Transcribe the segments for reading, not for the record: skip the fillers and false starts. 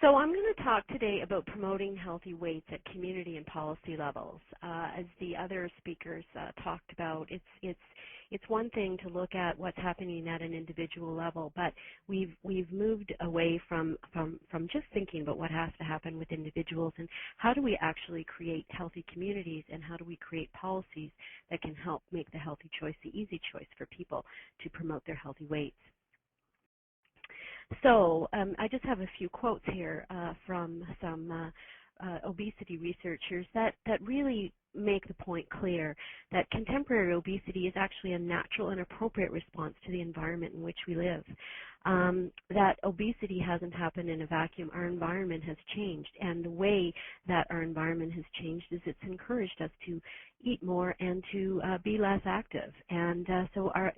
So I'm going to talk today about promoting healthy weights at community and policy levels. As the other speakers talked about, it's one thing to look at what's happening at an individual level, but we've moved away from just thinking about what has to happen with individuals and how do we actually create healthy communities and how do we create policies that can help make the healthy choice the easy choice for people to promote their healthy weights. So I just have a few quotes here from some obesity researchers that really make the point clear that contemporary obesity is actually a natural and appropriate response to the environment in which we live. That obesity hasn't happened in a vacuum. Our environment has changed, and the way that our environment has changed is it's encouraged us to eat more and to be less active. And so our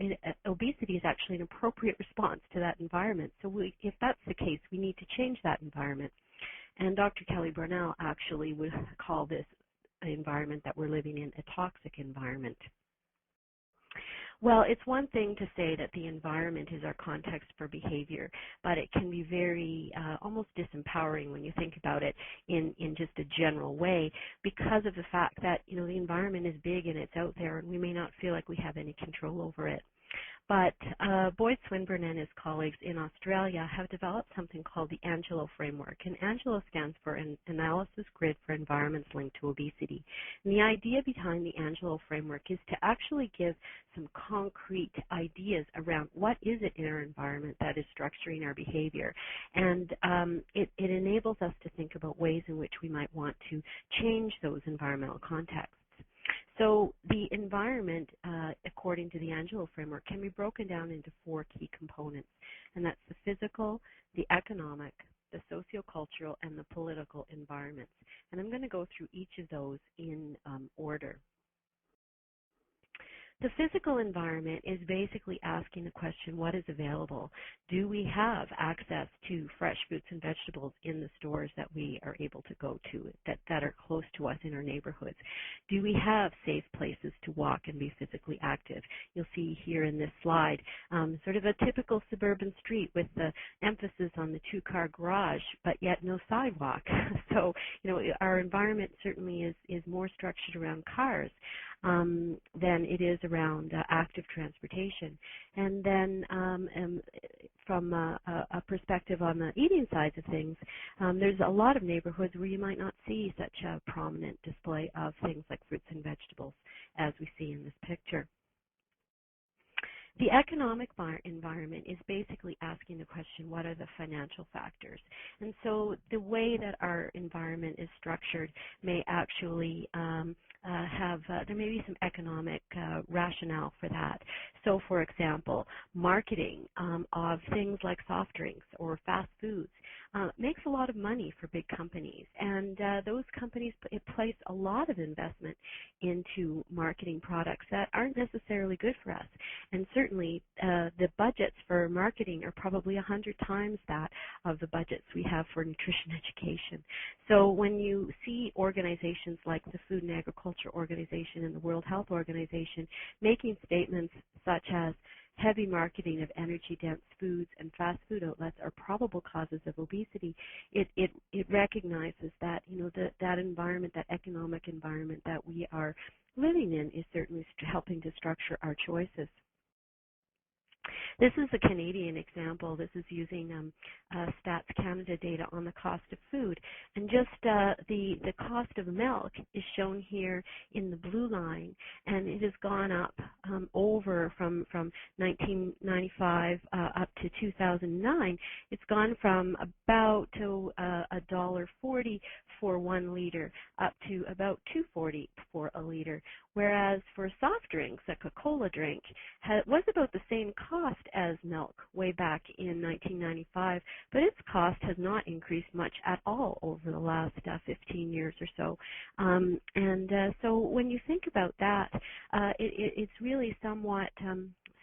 obesity is actually an appropriate response to that environment. So if that's the case, we need to change that environment. And Dr. Kelly Brownell actually would call this environment that we're living in a toxic environment. Well, it's one thing to say that the environment is our context for behavior, but it can be very almost disempowering when you think about it in just a general way because of the fact that, you know, the environment is big and it's out there and we may not feel like we have any control over it. But Boyd Swinburne and his colleagues in Australia have developed something called the ANGELO framework. And ANGELO stands for an analysis grid for environments linked to obesity. And the idea behind the ANGELO framework is to actually give some concrete ideas around what is it in our environment that is structuring our behavior. And it enables us to think about ways in which we might want to change those environmental contexts. So the environment, according to the ANGELO framework, can be broken down into four key components, and that's the physical, the economic, the sociocultural, and the political environments. And I'm going to go through each of those in order. The physical environment is basically asking the question, what is available? Do we have access to fresh fruits and vegetables in the stores that we are able to go to, that are close to us in our neighborhoods? Do we have safe places to walk and be physically active? You'll see here in this slide sort of a typical suburban street with the emphasis on the two-car garage, but yet no sidewalk. So, you know, our environment certainly is more structured around cars than it is around active transportation. And then from a perspective on the eating side of things, there's a lot of neighborhoods where you might not see such a prominent display of things like fruits and vegetables as we see in this picture. The economic environment is basically asking the question, what are the financial factors? And so the way that our environment is structured may actually there may be some economic rationale for that. So, for example, marketing of things like soft drinks or fast foods makes a lot of money for big companies, and those companies place a lot of investment into marketing products that aren't necessarily good for us. And certainly the budgets for marketing are probably 100 times that of the budgets we have for nutrition education. So when you see organizations like the Food and Agriculture Organization and the World Health Organization making statements such as heavy marketing of energy-dense foods and fast food outlets are probable causes of obesity, it recognizes that, you know, that environment, that economic environment that we are living in is certainly helping to structure our choices. This is a Canadian example. This is using Stats Canada data on the cost of food. And just the cost of milk is shown here in the blue line, and it has gone up over from 1995 up to 2009. It's gone from about to $1.40 for 1 liter up to about $2.40 for a liter. Whereas for soft drinks, a Coca-Cola drink was about the same cost as milk way back in 1995, but its cost has not increased much at all over the last 15 years or so. So when you think about that, it's really somewhat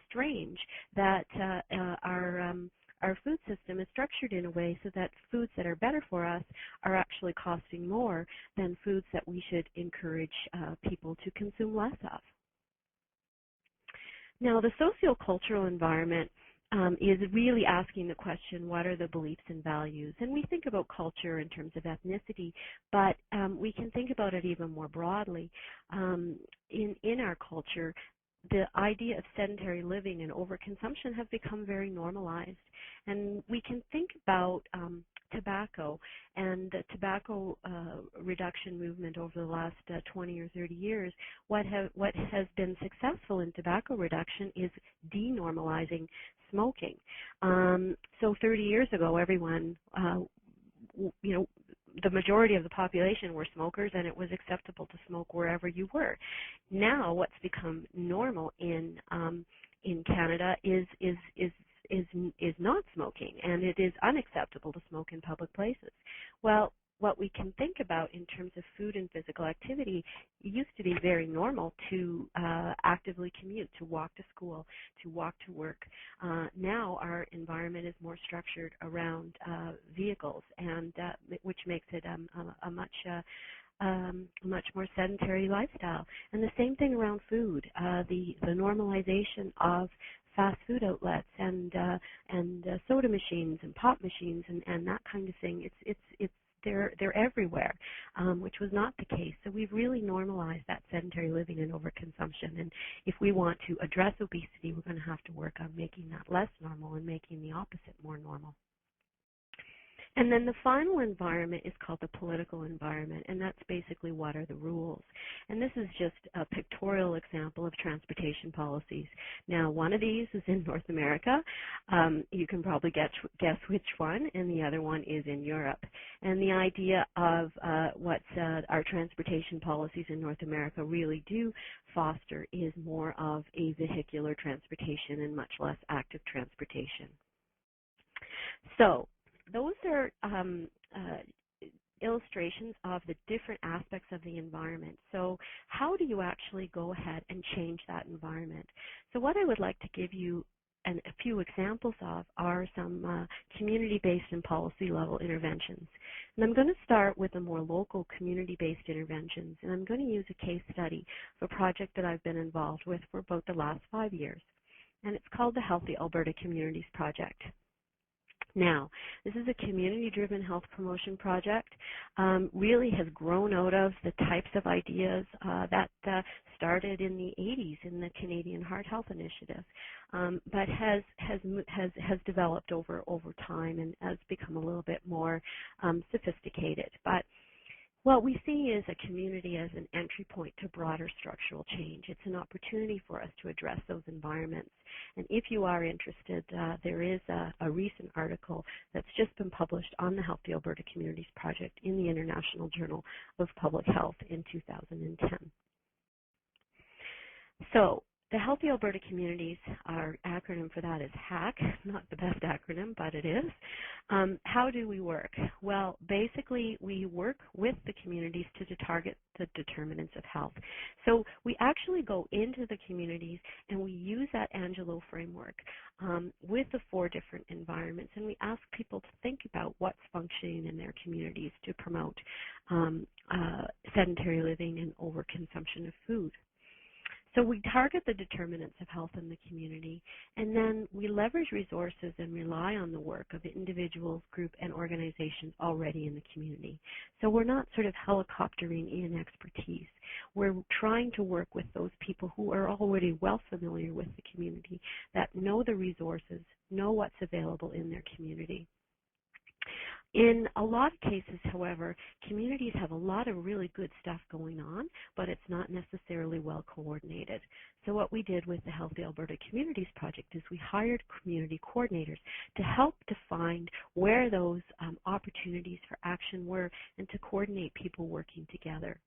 strange that our food system is structured in a way so that foods that are better for us are actually costing more than foods that we should encourage people to consume less of. Now, the sociocultural environment is really asking the question, what are the beliefs and values? And we think about culture in terms of ethnicity, but we can think about it even more broadly. In our culture, the idea of sedentary living and overconsumption have become very normalized. And we can think about tobacco and the tobacco reduction movement over the last 20 or 30 years. What has been successful in tobacco reduction is denormalizing smoking. So 30 years ago, everyone, the majority of the population were smokers, and it was acceptable to smoke wherever you were. Now, what's become normal in Canada is not smoking, and it is unacceptable to smoke in public places. Well, what we can think about in terms of food and physical activity, it used to be very normal to actively commute, to walk to school, to walk to work. Now our environment is more structured around vehicles, and which makes it a much more sedentary lifestyle. And the same thing around food, the normalization of fast food outlets and soda machines and pop machines and that kind of thing. They're everywhere, which was not the case. So we've really normalized that sedentary living and overconsumption. And if we want to address obesity, we're going to have to work on making that less normal and making the opposite more normal. And then the final environment is called the political environment, and that's basically what are the rules. And this is just a pictorial example of transportation policies. Now, one of these is in North America. You can probably guess which one, and the other one is in Europe. And the idea of what our transportation policies in North America really do foster is more of a vehicular transportation and much less active transportation. So, those are illustrations of the different aspects of the environment. So how do you actually go ahead and change that environment? So what I would like to give you a few examples of are some community-based and policy-level interventions. And I'm going to start with the more local community-based interventions, and I'm going to use a case study of a project that I've been involved with for about the last 5 years. And it's called the Healthy Alberta Communities Project. Now, this is a community-driven health promotion project, really has grown out of the types of ideas that started in the 80s in the Canadian Heart Health Initiative, but has developed over time and has become a little bit more sophisticated. But what we see is a community as an entry point to broader structural change. It's an opportunity for us to address those environments. And if you are interested, there is a recent article that's just been published on the Healthy Alberta Communities Project in the International Journal of Public Health in 2010. So, the Healthy Alberta Communities, our acronym for that is HAC, not the best acronym, but it is. How do we work? Well, basically, we work with the communities to target the determinants of health. So we actually go into the communities and we use that Angelo framework with the 4 different environments, and we ask people to think about what's functioning in their communities to promote sedentary living and overconsumption of food. So we target the determinants of health in the community, and then we leverage resources and rely on the work of individuals, groups, and organizations already in the community. So we're not sort of helicoptering in expertise. We're trying to work with those people who are already well familiar with the community, that know the resources, know what's available in their community. In a lot of cases, however, communities have a lot of really good stuff going on, but it's not necessarily well coordinated. So what we did with the Healthy Alberta Communities Project is we hired community coordinators to help define where those opportunities for action were and to coordinate people working together.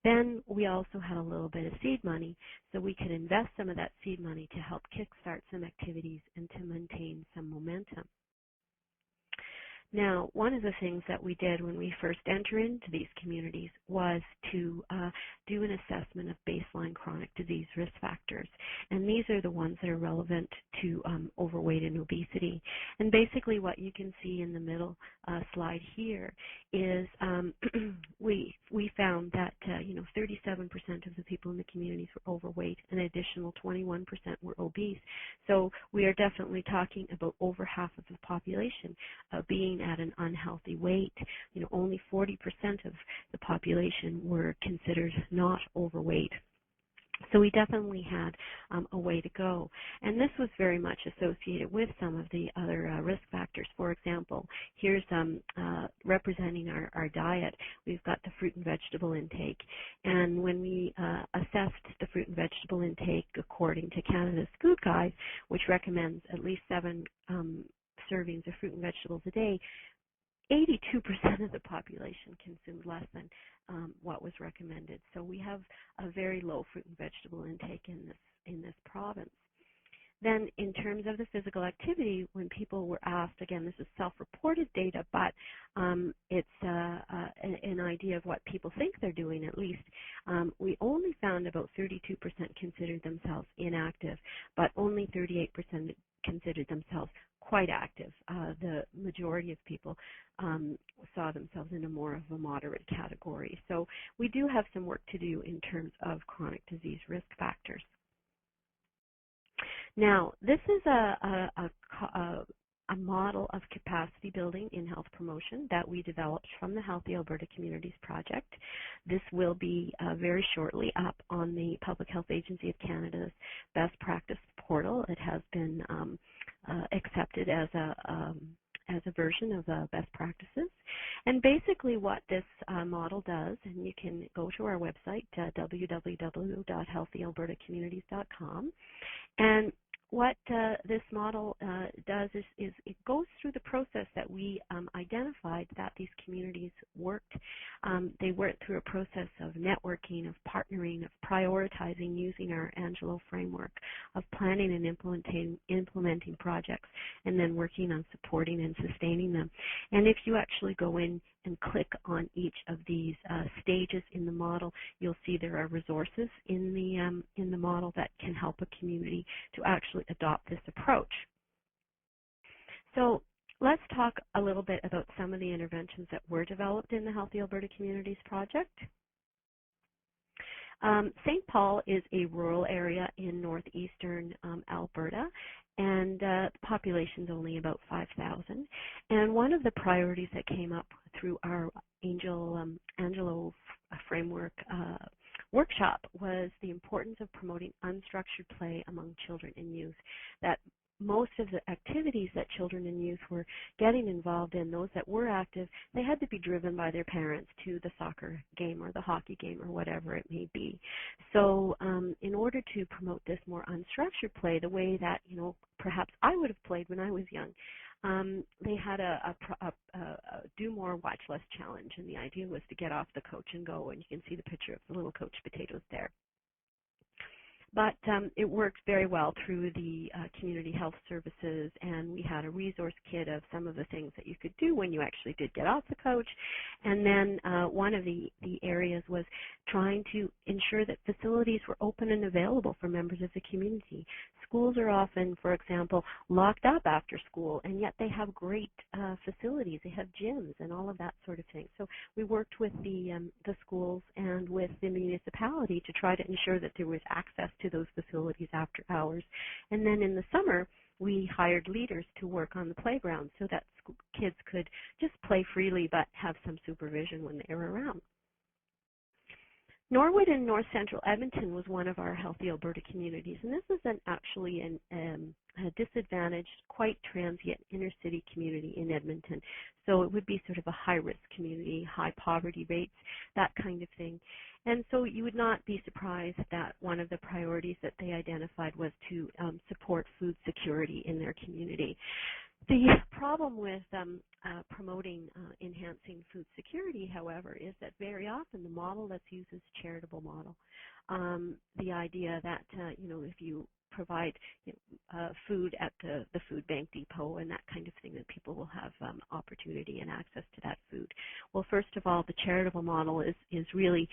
Then we also had a little bit of seed money, so we could invest some of that seed money to help kickstart some activities and to maintain some momentum. Now, one of the things that we did when we first entered into these communities was to do an assessment of baseline chronic disease risk factors. And these are the ones that are relevant to overweight and obesity. And basically what you can see in the middle slide here is we found that 37% of the people in the communities were overweight, and an additional 21% were obese. So we are definitely talking about over half of the population being at an unhealthy weight. Only 40% of the population were considered not overweight. So we definitely had a way to go. And this was very much associated with some of the other risk factors. For example, here's representing our diet. We've got the fruit and vegetable intake. And when we assessed the fruit and vegetable intake according to Canada's Food Guide, which recommends at least 7 servings of fruit and vegetables a day, 82% of the population consumed less than what was recommended. So we have a very low fruit and vegetable intake in this province. Then in terms of the physical activity, when people were asked, again, this is self-reported data, but it's an idea of what people think they're doing at least, we only found about 32% considered themselves inactive, but only 38% considered themselves quite active. The majority of people saw themselves in a more of a moderate category. So we do have some work to do in terms of chronic disease risk factors. Now, this is a model of capacity building in health promotion that we developed from the Healthy Alberta Communities Project. This will be very shortly up on the Public Health Agency of Canada's Best Practice portal. It has been accepted as a version of best practices. And basically what this model does, and you can go to our website, www.healthyalbertacommunities.com, and what this model does is it goes through the process that we identified that these communities worked. They worked through a process of networking, of partnering, of prioritizing using our Angelo framework, of planning and implementing projects, and then working on supporting and sustaining them. And if you actually go in and click on each of these stages in the model, you'll see there are resources in the model that can help a community to actually adopt this approach. So let's talk a little bit about some of the interventions that were developed in the Healthy Alberta Communities Project. St. Paul is a rural area in northeastern Alberta, and the population is only about 5,000. And one of the priorities that came up through our Angelo framework workshop was the importance of promoting unstructured play among children and youth. That most of the activities that children and youth were getting involved in, those that were active, they had to be driven by their parents to the soccer game or the hockey game or whatever it may be. So in order to promote this more unstructured play, the way that, perhaps I would have played when I was young, they had a do more, watch less challenge, and the idea was to get off the coach and go, and you can see the picture of the little coach potatoes there. But it worked very well through the community health services, and we had a resource kit of some of the things that you could do when you actually did get off the coach. And then one of the areas was trying to ensure that facilities were open and available for members of the community. Schools are often, for example, locked up after school, and yet they have great facilities. They have gyms and all of that sort of thing. So we worked with the schools and with the municipality to try to ensure that there was access to those facilities after hours. And then in the summer, we hired leaders to work on the playground so that kids could just play freely but have some supervision when they were around. Norwood and North Central Edmonton was one of our Healthy Alberta communities, and this is actually a disadvantaged, quite transient inner-city community in Edmonton. So it would be sort of a high-risk community, high poverty rates, that kind of thing. And so you would not be surprised that one of the priorities that they identified was to support food security in their community. The problem with promoting enhancing food security, however, is that very often the model that's used is a charitable model. The idea that, if you provide food at the food bank depot and that kind of thing, that people will have opportunity and access to that food. Well, first of all, the charitable model is really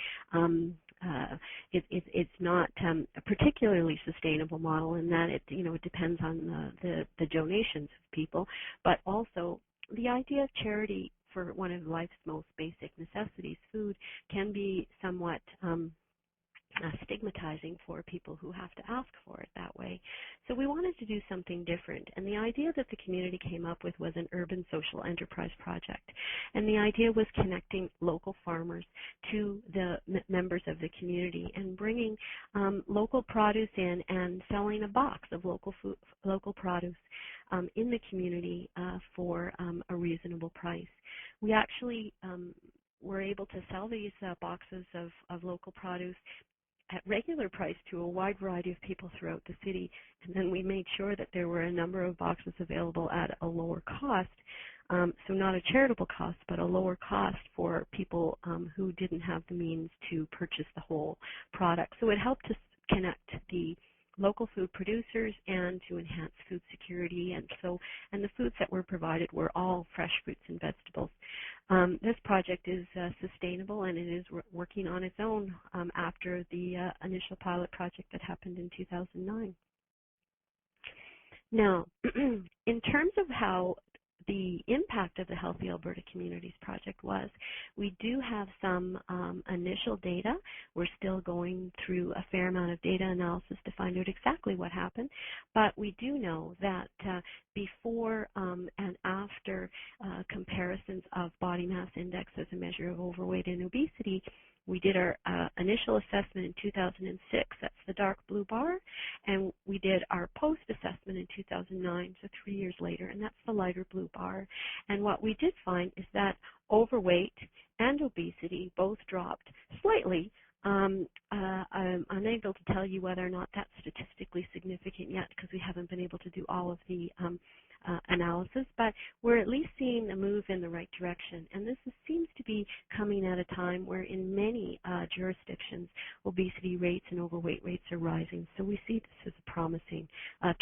it's not a particularly sustainable model in that it depends on the donations of people, but also the idea of charity for one of life's most basic necessities, food, can be somewhat stigmatizing for people who have to ask for it that way. So we wanted to do something different, and the idea that the community came up with was an urban social enterprise project. And the idea was connecting local farmers to the members of the community and bringing local produce in and selling a box of local produce in the community for a reasonable price. We actually were able to sell these boxes of local produce at regular price to a wide variety of people throughout the city, and then we made sure that there were a number of boxes available at a lower cost, so not a charitable cost, but a lower cost for people who didn't have the means to purchase the whole product. So it helped to connect the local food producers and to enhance food security, and the foods that were provided were all fresh fruits and vegetables. This project is sustainable, and it is working on its own after the initial pilot project that happened in 2009. Now, in terms of how the impact of the Healthy Alberta Communities Project was, we do have some initial data. We're still going through a fair amount of data analysis to find out exactly what happened, but we do know that before and after comparisons of body mass index as a measure of overweight and obesity, we did our initial assessment in 2006, that's the dark blue bar, and we did our post-assessment in 2009, so 3 years later, and that's the lighter blue bar. And what we did find is that overweight and obesity both dropped slightly. I'm unable to tell you whether or not that's statistically significant yet because we haven't been able to do all of the analysis, but we're at least seeing a move in the right direction. And this seems to be coming at a time where in many jurisdictions, obesity rates and overweight rates are rising. So we see this as a promising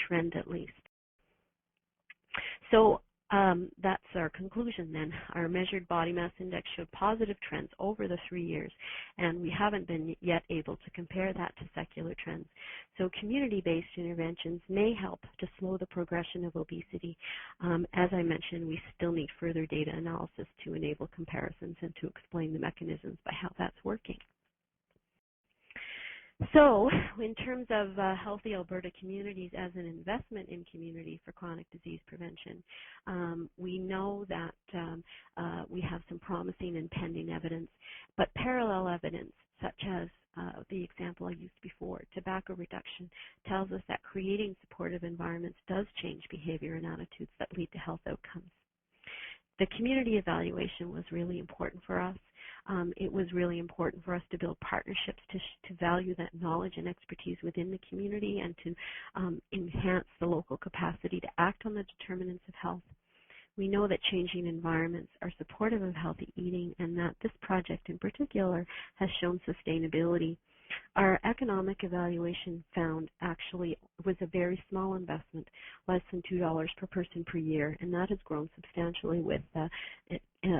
trend at least. So that's our conclusion then. Our measured body mass index showed positive trends over the 3 years, and we haven't been yet able to compare that to secular trends. So community-based interventions may help to slow the progression of obesity. As I mentioned, we still need further data analysis to enable comparisons and to explain the mechanisms by how that's working. So, in terms of Healthy Alberta Communities as an investment in community for chronic disease prevention, we know that we have some promising and pending evidence, but parallel evidence, such as the example I used before, tobacco reduction, tells us that creating supportive environments does change behavior and attitudes that lead to health outcomes. The community evaluation was really important for us. It was really important for us to build partnerships to value that knowledge and expertise within the community and to enhance the local capacity to act on the determinants of health. We know that changing environments are supportive of healthy eating and that this project in particular has shown sustainability. Our economic evaluation found actually was a very small investment, less than $2 per person per year, and that has grown substantially with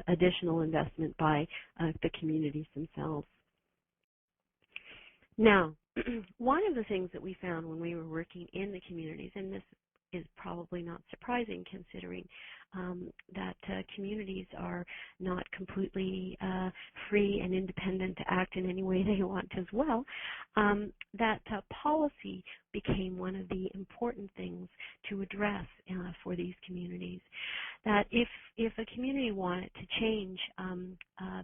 additional investment by the communities themselves. Now, one of the things that we found when we were working in the communities, and this is probably not surprising considering that communities are not completely free and independent to act in any way they want as well, that policy became one of the important things to address for these communities. That if a community wanted to change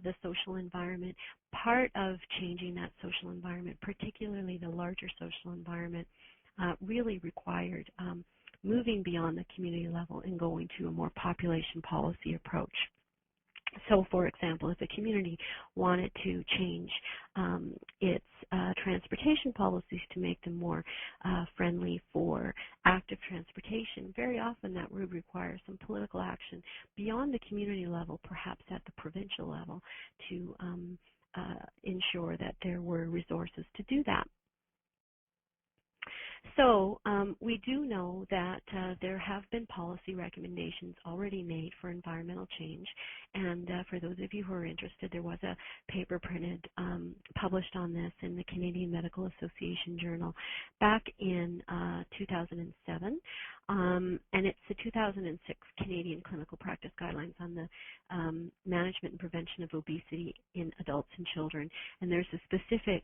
the social environment, part of changing that social environment, particularly the larger social environment, really required moving beyond the community level and going to a more population policy approach. So, for example, if a community wanted to change its transportation policies to make them more friendly for active transportation, very often that would require some political action beyond the community level, perhaps at the provincial level, to ensure that there were resources to do that. So we do know that there have been policy recommendations already made for environmental change, and for those of you who are interested, there was a paper printed, published on this in the Canadian Medical Association Journal back in 2007 and it's the 2006 Canadian Clinical Practice Guidelines on the management and prevention of obesity in adults and children. And there's a specific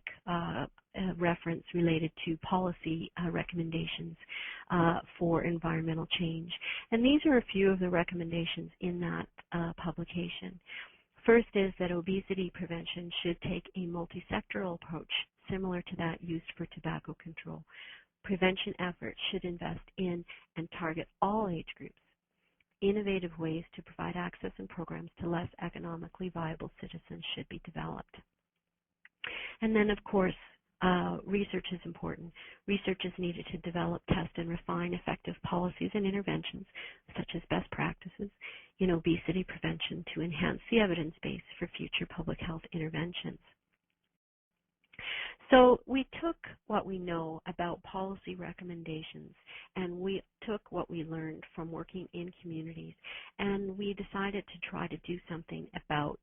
reference related to policy recommendations for environmental change. And these are a few of the recommendations in that publication. First is that obesity prevention should take a multi-sectoral approach similar to that used for tobacco control. Prevention efforts should invest in and target all age groups. Innovative ways to provide access and programs to less economically viable citizens should be developed. And then, of course, research is important. Research is needed to develop, test, and refine effective policies and interventions, such as best practices in obesity prevention, to enhance the evidence base for future public health interventions. So we took what we know about policy recommendations, and we took what we learned from working in communities, and we decided to try to do something about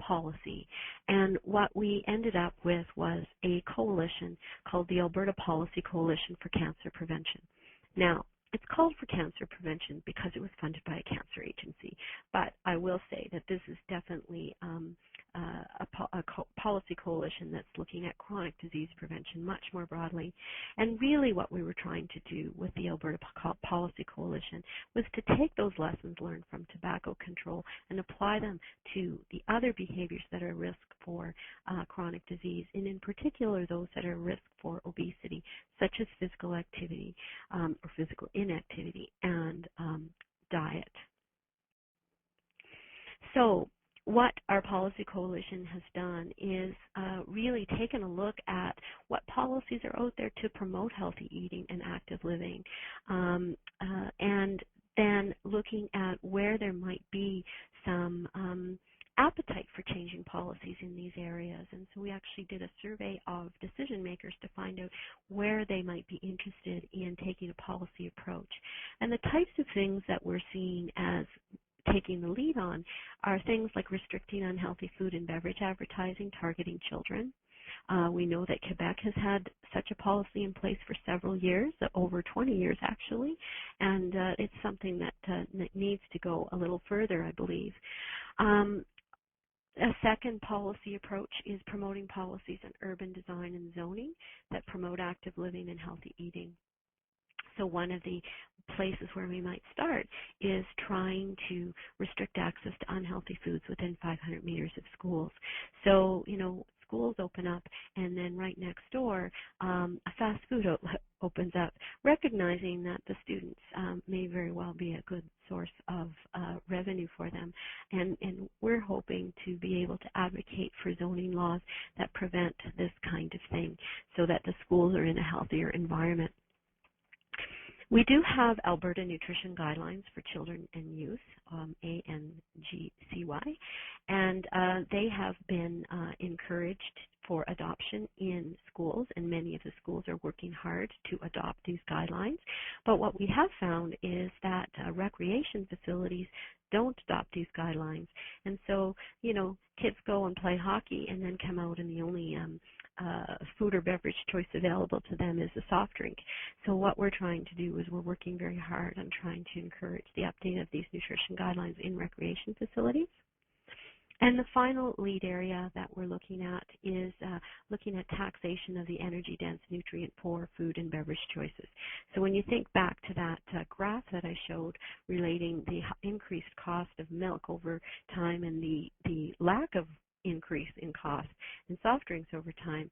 policy. And what we ended up with was a coalition called the Alberta Policy Coalition for Cancer Prevention. Now, it's called for cancer prevention because it was funded by a cancer agency, but I will say that this is definitely a policy coalition that's looking at chronic disease prevention much more broadly. And really what we were trying to do with the Alberta Policy Coalition was to take those lessons learned from tobacco control and apply them to the other behaviors that are at risk for chronic disease, and in particular those that are at risk for obesity, such as physical activity or physical inactivity and diet. So what our policy coalition has done is really taken a look at what policies are out there to promote healthy eating and active living, and then looking at where there might be some appetite for changing policies in these areas. And so we actually did a survey of decision makers to find out where they might be interested in taking a policy approach. And the types of things that we're seeing as taking the lead on are things like restricting unhealthy food and beverage advertising targeting children. We know that Quebec has had such a policy in place for several years, over 20 years actually, and it's something that needs to go a little further, I believe. A second policy approach is promoting policies in urban design and zoning that promote active living and healthy eating. So one of the places where we might start is trying to restrict access to unhealthy foods within 500 meters of schools. So, schools open up, and then right next door, a fast food outlet opens up, recognizing that the students may very well be a good source of revenue for them. And we're hoping to be able to advocate for zoning laws that prevent this kind of thing so that the schools are in a healthier environment. We do have Alberta Nutrition Guidelines for Children and Youth, ANGCY, and they have been encouraged for adoption in schools, and many of the schools are working hard to adopt these guidelines. But what we have found is that recreation facilities don't adopt these guidelines. And so, kids go and play hockey and then come out and the only food or beverage choice available to them is a soft drink. So what we're trying to do is we're working very hard on trying to encourage the update of these nutrition guidelines in recreation facilities. And the final lead area that we're looking at is looking at taxation of the energy-dense, nutrient-poor food and beverage choices. So when you think back to that graph that I showed relating the increased cost of milk over time and the lack of increase in cost in soft drinks over time,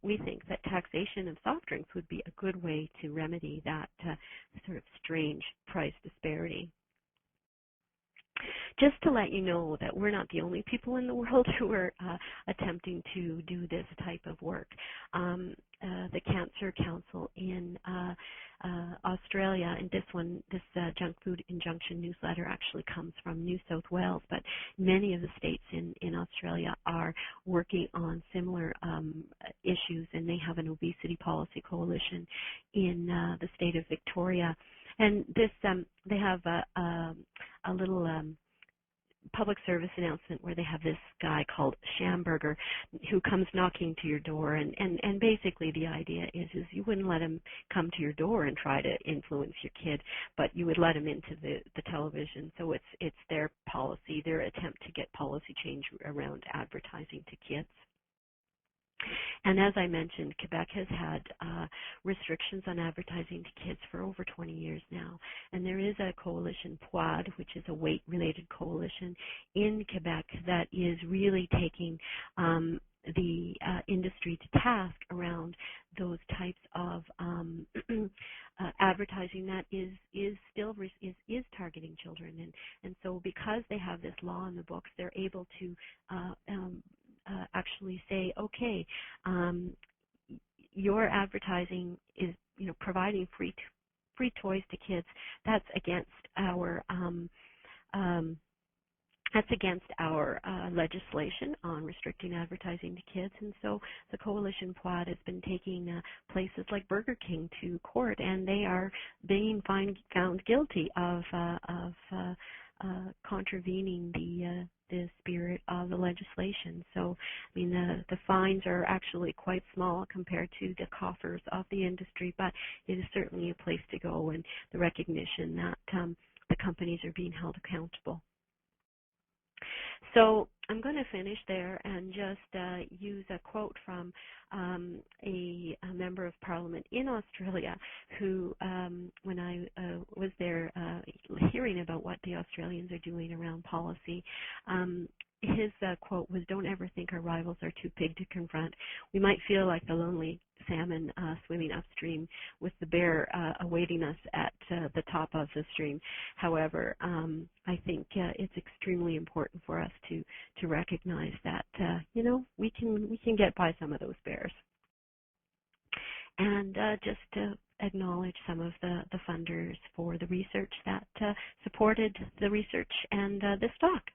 we think that taxation of soft drinks would be a good way to remedy that sort of strange price disparity. Just to let you know that we're not the only people in the world who are attempting to do this type of work. The Cancer Council in Australia, and this junk food injunction newsletter actually comes from New South Wales, but many of the states in Australia are working on similar issues, and they have an obesity policy coalition in the state of Victoria. And this, they have a little public service announcement where they have this guy called Schamberger who comes knocking to your door, and basically the idea is you wouldn't let him come to your door and try to influence your kid, but you would let him into the television. So it's their policy, their attempt to get policy change around advertising to kids. And as I mentioned, Quebec has had restrictions on advertising to kids for over 20 years now. And there is a coalition, PHAC, which is a weight-related coalition in Quebec that is really taking the industry to task around those types of advertising that is still targeting children. And so because they have this law in the books, they're able to actually say, okay, your advertising is, providing free toys to kids. That's against our legislation on restricting advertising to kids. And so the coalition PHAC has been taking places like Burger King to court, and they are being found guilty of contravening the spirit of the legislation. So, I mean, the fines are actually quite small compared to the coffers of the industry, but it is certainly a place to go, and the recognition that the companies are being held accountable. So I'm going to finish there and just use a quote from a member of Parliament in Australia who, when I was there hearing about what the Australians are doing around policy, his quote was, "Don't ever think our rivals are too big to confront. We might feel like the lonely salmon swimming upstream with the bear awaiting us at the top of the stream. However, I think it's extremely important for us to recognize that we can get by some of those bears." And just to acknowledge some of the funders for the research that supported the research and this talk.